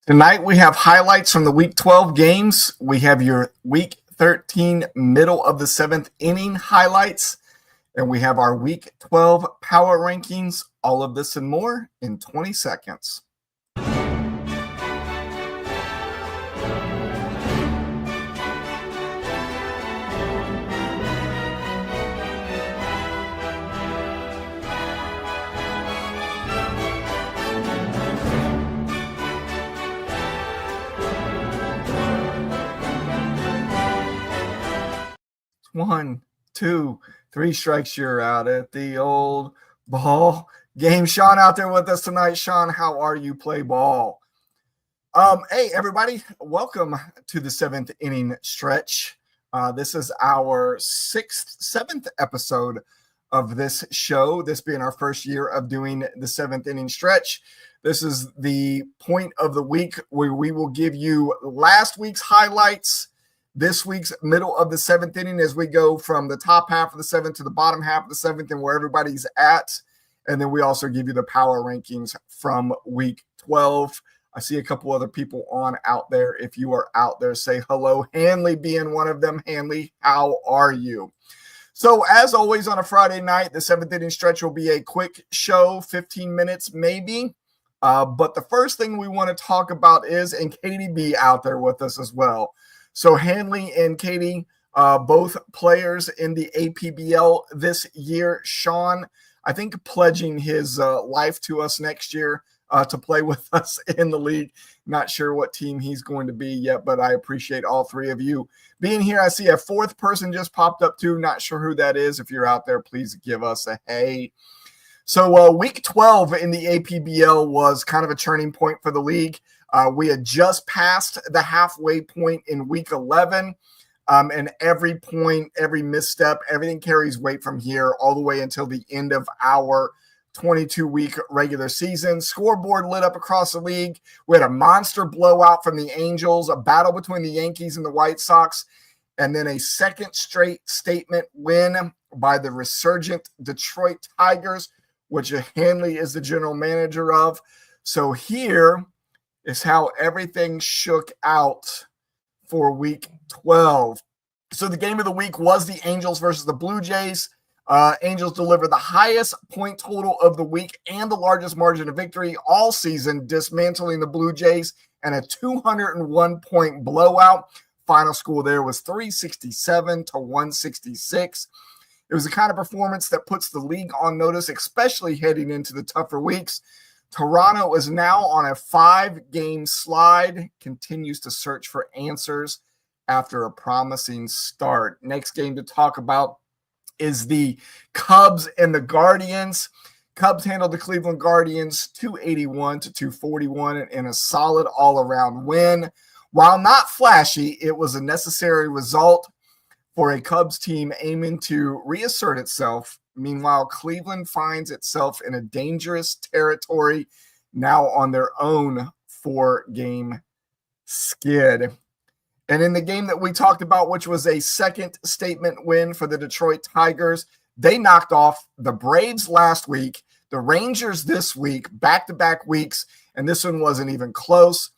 Tonight we have highlights from the Week 12 games. We have your Week 13 middle of the seventh inning highlights, and we have our Week 12 power rankings. All of this and more in 20 seconds. One, two, three strikes, you're out at the old ball game. Sean out there with us tonight. Sean, how are you? Play ball. Hey, everybody. Welcome to the seventh inning stretch. This is our seventh episode of this show, this being our first year of doing the seventh inning stretch. This is the point of the week where we will give you last week's highlights, this week's middle of the seventh inning as we go from the top half of the seventh to the bottom half of the seventh and where everybody's at. And then we also give you the power rankings from week 12. I see a couple other people on out there. If you are out there, say hello. Hanley being one of them. Hanley, how are you? So as always on a Friday night, the seventh inning stretch will be a quick show, 15 minutes maybe. But the first thing we want to talk about is, and Katie B out there with us as well. So Hanley and Katie, both players in the APBL this year. Sean, I think pledging his life to us next year to play with us in the league. Not sure what team he's going to be yet, but I appreciate all three of you being here. I see a fourth person just popped up too. Not sure who that is. If you're out there, please give us a hey. So week 12 in the APBL was kind of a turning point for the league. We had just passed the halfway point in week 11, and every point, every misstep, everything carries weight from here all the way until the end of our 22-week regular season. Scoreboard lit up across the league. We had a monster blowout from the Angels, a battle between the Yankees and the White Sox, and then a second straight statement win by the resurgent Detroit Tigers, which Hanley is the general manager of. So here is how everything shook out for week 12. So the game of the week was the Angels versus the Blue Jays. Angels delivered the highest point total of the week and the largest margin of victory all season, dismantling the Blue Jays and a 201-point blowout. Final score there was 367 to 166. It was the kind of performance that puts the league on notice, especially heading into the tougher weeks. Toronto is now on a 5-game slide, continues to search for answers after a promising start. Next game to talk about is the Cubs and the Guardians. Cubs handled the Cleveland Guardians 281 to 241 in a solid all-around win. While not flashy, it was a necessary result for a Cubs team aiming to reassert itself. Meanwhile, Cleveland finds itself in a dangerous territory now on their own 4-game skid. And in the game that we talked about, which was a second statement win for the Detroit Tigers, they knocked off the Braves last week, the Rangers this week, back-to-back weeks, and this one wasn't even close.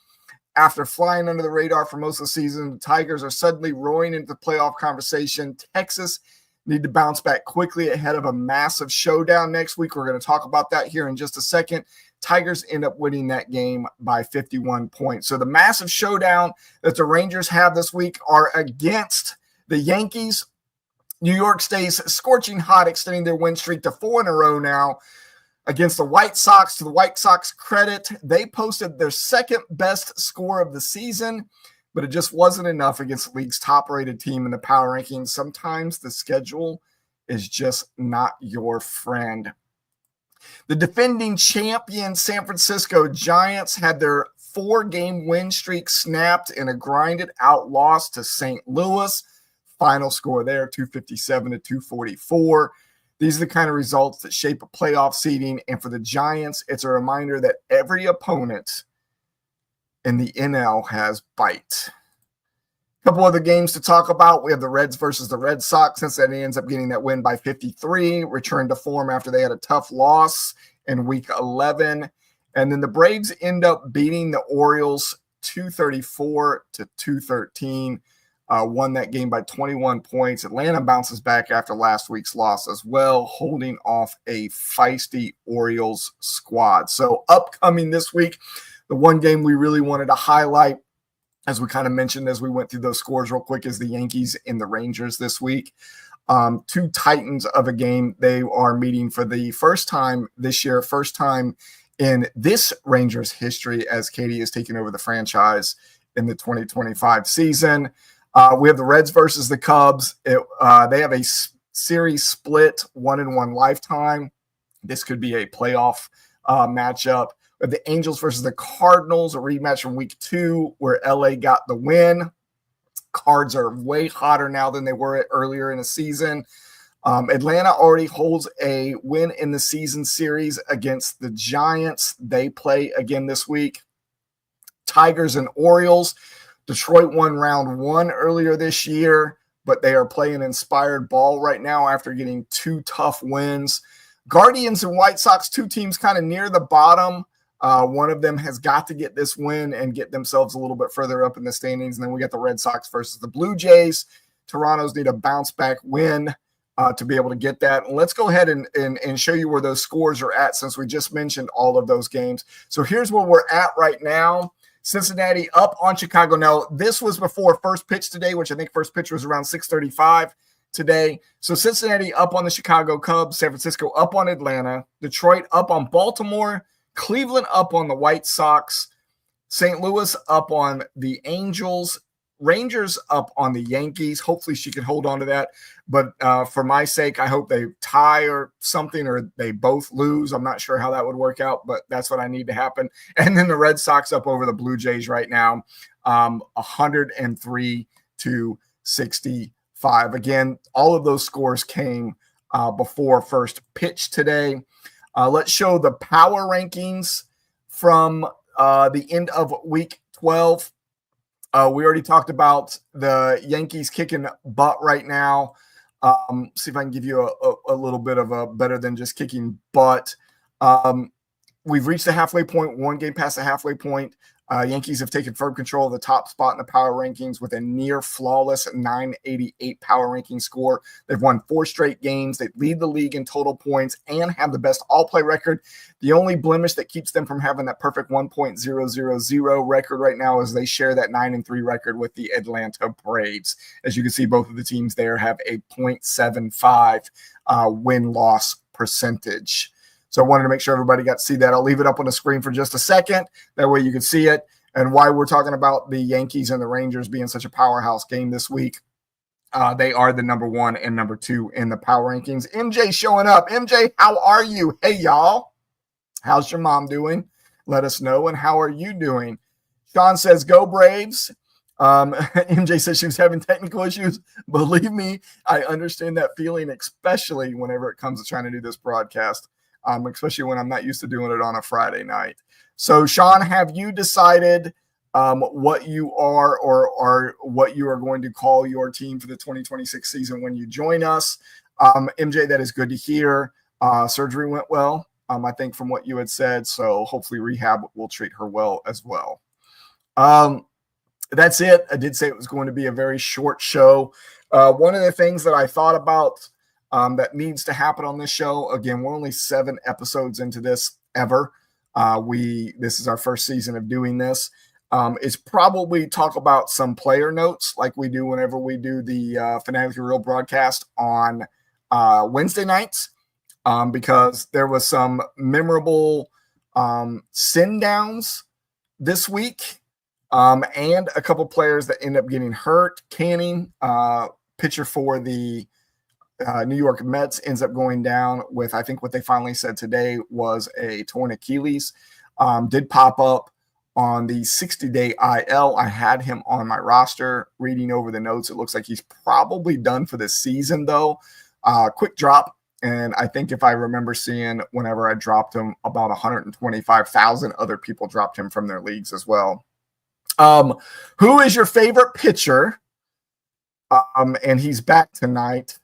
After flying under the radar for most of the season, the Tigers are suddenly roaring into the playoff conversation. Texas need to bounce back quickly ahead of a massive showdown next week. We're going to talk about that here in just a second. Tigers end up winning that game by 51 points. So the massive showdown that the Rangers have this week are against the Yankees. New York stays scorching hot, extending their win streak to 4 in a row now. Against the White Sox, to the White Sox credit, they posted their second best score of the season, but it just wasn't enough against the league's top-rated team in the power rankings. Sometimes the schedule is just not your friend. The defending champion San Francisco Giants had their 4-game win streak snapped in a grinded-out loss to St. Louis. Final score there, 257 to 244. These are the kind of results that shape a playoff seeding. And for the Giants, it's a reminder that every opponent in the NL has bite. A couple other games to talk about. We have the Reds versus the Red Sox. Cincinnati ends up getting that win by 53, returned to form after they had a tough loss in week 11. And then the Braves end up beating the Orioles 234-213. Won that game by 21 points. Atlanta bounces back after last week's loss as well, holding off a feisty Orioles squad. So upcoming this week, the one game we really wanted to highlight, as we kind of mentioned as we went through those scores real quick, is the Yankees and the Rangers this week. Two titans of a game. They are meeting for the first time this year, first time in this Rangers history as Katie is taking over the franchise in the 2025 season. We have the Reds versus the Cubs. They have a series split 1-1 lifetime. This could be a playoff matchup. We have the Angels versus the Cardinals, a rematch from week 2 where LA got the win. Cards are way hotter now than they were earlier in the season. Atlanta already holds a win in the season series against the Giants. They play again this week. Tigers and Orioles. Detroit won round 1 earlier this year, but they are playing inspired ball right now after getting 2 tough wins. Guardians and White Sox, 2 teams kind of near the bottom. One of them has got to get this win and get themselves a little bit further up in the standings. And then we got the Red Sox versus the Blue Jays. Toronto's need a bounce back win to be able to get that. And let's go ahead and show you where those scores are at since we just mentioned all of those games. So here's where we're at right now. Cincinnati up on Chicago. Now, this was before first pitch today, which I think first pitch was around 6:35 today. So Cincinnati up on the Chicago Cubs, San Francisco up on Atlanta, Detroit up on Baltimore, Cleveland up on the White Sox, St. Louis up on the Angels, Rangers up on the Yankees. Hopefully she can hold on to that. But for my sake, I hope they tie or something, or they both lose. I'm not sure how that would work out, but that's what I need to happen. And then the Red Sox up over the Blue Jays right now, 103-65. Again, all of those scores came before first pitch today. Let's show the power rankings from the end of week 12. We already talked about the Yankees kicking butt right now. See if I can give you a little bit of a better than just kicking butt. We've reached the halfway point, 1 game past the halfway point. Yankees have taken firm control of the top spot in the power rankings with a near flawless 988 power ranking score. They've won 4 straight games. They lead the league in total points and have the best all-play record. The only blemish that keeps them from having that perfect 1.000 record right now is they share that 9-3 record with the Atlanta Braves. As you can see, both of the teams there have a 0.75 win-loss percentage. So I wanted to make sure everybody got to see that. I'll leave it up on the screen for just a second. That way you can see it. And why we're talking about the Yankees and the Rangers being such a powerhouse game this week. They are the number 1 and number 2 in the power rankings. MJ showing up. MJ, how are you? Hey, y'all. How's your mom doing? Let us know. And how are you doing? Sean says, go Braves. MJ says she was having technical issues. Believe me, I understand that feeling, especially whenever it comes to trying to do this broadcast. Especially when I'm not used to doing it on a Friday night. So, Sean, have you decided what you are or what you are going to call your team for the 2026 season when you join us? MJ, that is good to hear. Surgery went well, I think, from what you had said. So hopefully rehab will treat her well as well. That's it. I did say it was going to be a very short show. One of the things that I thought about that needs to happen on this show. Again, we're only 7 episodes into this ever. This is our first season of doing this. Is probably talk about some player notes like we do whenever we do the Fanatically Real broadcast on Wednesday nights, because there was some memorable send downs this week, and a couple players that end up getting hurt. Canning, pitcher for the New York Mets, ends up going down with, I think what they finally said today was a torn Achilles. Did pop up on the 60-day IL. I had him on my roster. Reading over the notes, it looks like he's probably done for this season, though. Quick drop, and I think if I remember seeing whenever I dropped him, about 125,000 other people dropped him from their leagues as well. Who is your favorite pitcher? And he's back tonight.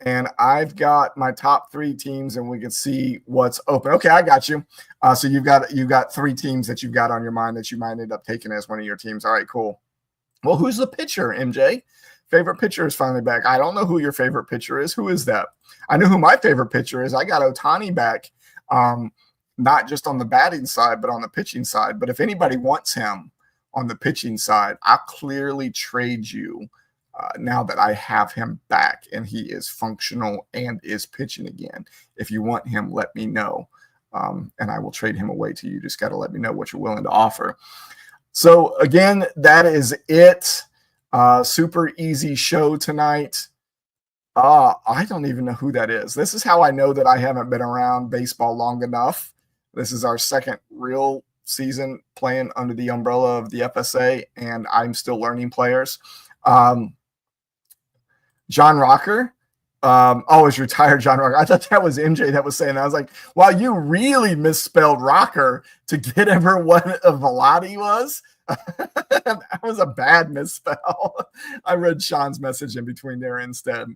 and I've got my top 3 teams, and we can see what's open. Okay, I got you. So you've got 3 teams that you've got on your mind that you might end up taking as one of your teams. All right, cool. Well, who's the pitcher, MJ? Favorite pitcher is finally back. I don't know who your favorite pitcher is. Who is that? I know who my favorite pitcher is. I got Ohtani back, not just on the batting side, but on the pitching side. But if anybody wants him on the pitching side, I'll clearly trade you now that I have him back and he is functional and is pitching again. If you want him, let me know, and I will trade him away to you. Just got to let me know what you're willing to offer. So again, that is it. Super easy show tonight. I don't even know who that is. This is how I know that I haven't been around baseball long enough. This is our second real season playing under the umbrella of the FSA, and I'm still learning players. John Rocker. It's retired John Rocker. I thought that was MJ that was saying that. I was like, wow, you really misspelled Rocker to get over what a Velati was. That was a bad misspell. I read Sean's message in between there instead.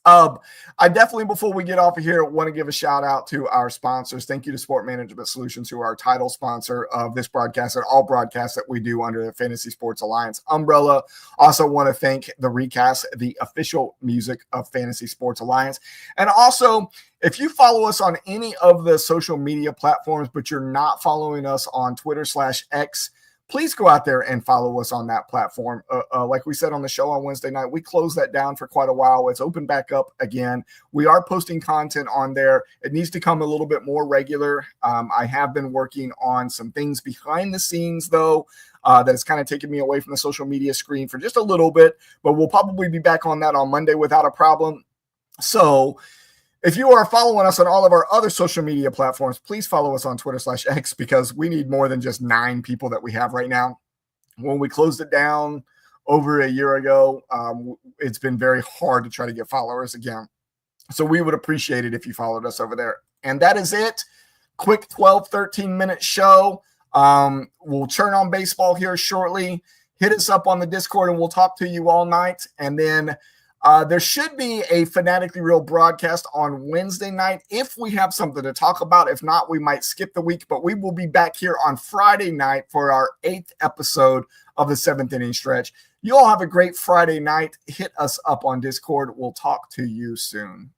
I definitely, before we get off of here, want to give a shout out to our sponsors. Thank you to Sport Management Solutions, who are our title sponsor of this broadcast and all broadcasts that we do under the Fantasy Sports Alliance umbrella. Also want to thank the Recast, the official music of Fantasy Sports Alliance. And also, if you follow us on any of the social media platforms, but you're not following us on Twitter/X, please go out there and follow us on that platform. Like we said on the show on Wednesday night, we closed that down for quite a while. It's opened back up again. We are posting content on there. It needs to come a little bit more regular. I have been working on some things behind the scenes, though, that has kind of taken me away from the social media screen for just a little bit, but we'll probably be back on that on Monday without a problem. So if you are following us on all of our other social media platforms, please follow us on Twitter/X, because we need more than just 9 people that we have right now. When we closed it down over a year ago, it's been very hard to try to get followers again. So we would appreciate it if you followed us over there. And that is it. Quick 12, 13-minute show. We'll turn on baseball here shortly. Hit us up on the Discord and we'll talk to you all night. And then there should be a Fanatically Real broadcast on Wednesday night if we have something to talk about. If not, we might skip the week, but we will be back here on Friday night for our 8th episode of the 7th inning stretch. You all have a great Friday night. Hit us up on Discord. We'll talk to you soon.